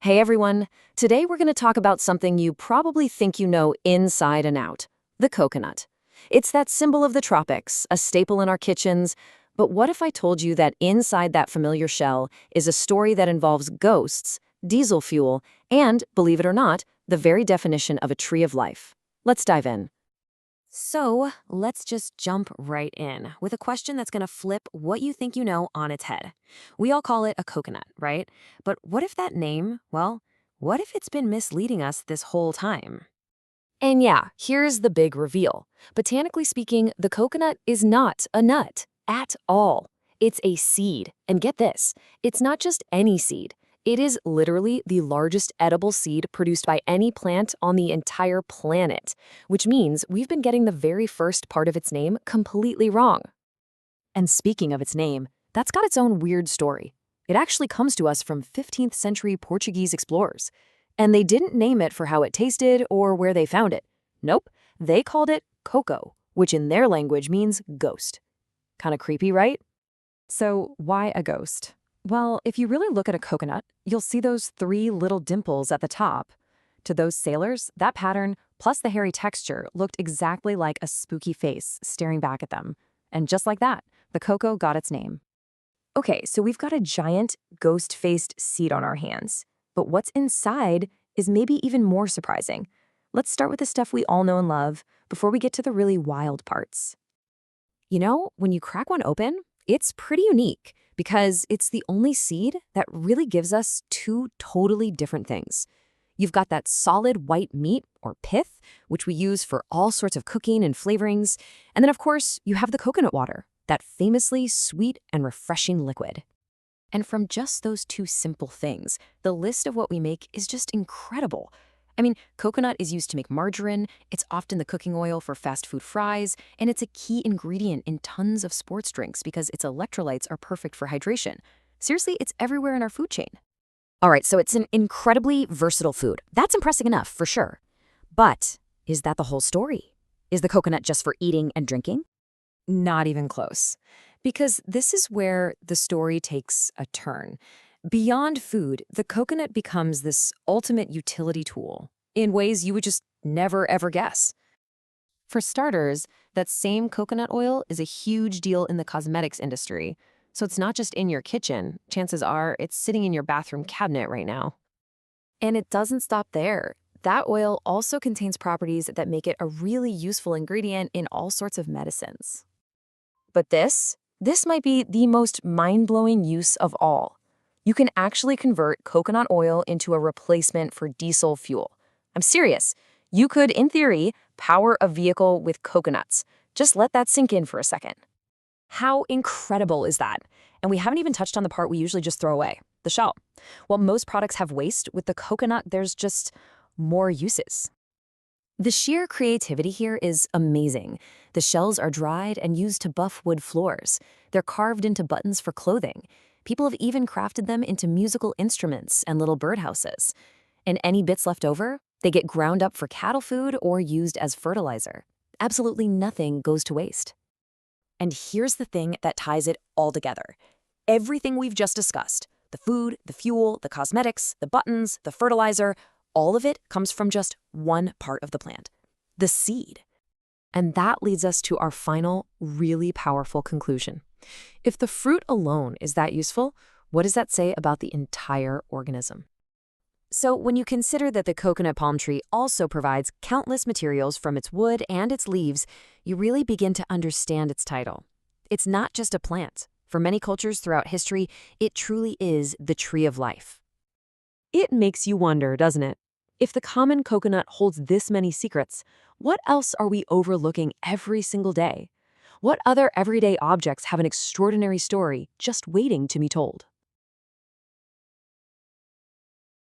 Hey everyone, today we're going to talk about something you probably think you know inside and out, the coconut. It's that symbol of the tropics, a staple in our kitchens, but what if I told you that inside that familiar shell is a story that involves ghosts, diesel fuel, and, believe it or not, the very definition of a tree of life? Let's dive in. So, let's just jump right in with a question that's going to flip what you think you know on its head. We all call it a coconut, right? But what if that name, well, what if it's been misleading us this whole time? And yeah, here's the big reveal. Botanically speaking, the coconut is not a nut at all. It's a seed. And get this, it's not just any seed. It is literally the largest edible seed produced by any plant on the entire planet, which means we've been getting the very first part of its name completely wrong. And speaking of its name, that's got its own weird story. It actually comes to us from 15th century Portuguese explorers. And they didn't name it for how it tasted or where they found it. Nope, they called it coco, which in their language means ghost. Kind of creepy, right? So why a ghost? Well, if you really look at a coconut, you'll see those three little dimples at the top. To those sailors, that pattern, plus the hairy texture, looked exactly like a spooky face staring back at them. And just like that, the cocoa got its name. Okay, so we've got a giant, ghost-faced seed on our hands. But what's inside is maybe even more surprising. Let's start with the stuff we all know and love before we get to the really wild parts. You know, when you crack one open, it's pretty unique because it's the only seed that really gives us two totally different things. You've got that solid white meat, or pith, which we use for all sorts of cooking and flavorings. And then, of course, you have the coconut water, that famously sweet and refreshing liquid. And from just those two simple things, the list of what we make is just incredible. I mean, coconut is used to make margarine, it's often the cooking oil for fast food fries, and it's a key ingredient in tons of sports drinks because its electrolytes are perfect for hydration. Seriously, it's everywhere in our food chain. All right, so it's an incredibly versatile food. That's impressive enough, for sure. But is that the whole story? Is the coconut just for eating and drinking? Not even close. Because this is where the story takes a turn. Beyond food, the coconut becomes this ultimate utility tool in ways you would just never ever guess. For starters, that same coconut oil is a huge deal in the cosmetics industry. So it's not just in your kitchen. Chances are it's sitting in your bathroom cabinet right now. And it doesn't stop there. That oil also contains properties that make it a really useful ingredient in all sorts of medicines. But this might be the most mind-blowing use of all. You can actually convert coconut oil into a replacement for diesel fuel. I'm serious. You could, in theory, power a vehicle with coconuts. Just let that sink in for a second. How incredible is that? And we haven't even touched on the part we usually just throw away, the shell. While most products have waste, with the coconut, there's just more uses. The sheer creativity here is amazing. The shells are dried and used to buff wood floors. They're carved into buttons for clothing. People have even crafted them into musical instruments and little birdhouses. And any bits left over, they get ground up for cattle food or used as fertilizer. Absolutely nothing goes to waste. And here's the thing that ties it all together. Everything we've just discussed, the food, the fuel, the cosmetics, the buttons, the fertilizer, all of it comes from just one part of the plant, the seed. And that leads us to our final, really powerful conclusion. If the fruit alone is that useful, what does that say about the entire organism? So when you consider that the coconut palm tree also provides countless materials from its wood and its leaves, you really begin to understand its title. It's not just a plant. For many cultures throughout history, it truly is the tree of life. It makes you wonder, doesn't it? If the common coconut holds this many secrets, what else are we overlooking every single day? What other everyday objects have an extraordinary story just waiting to be told?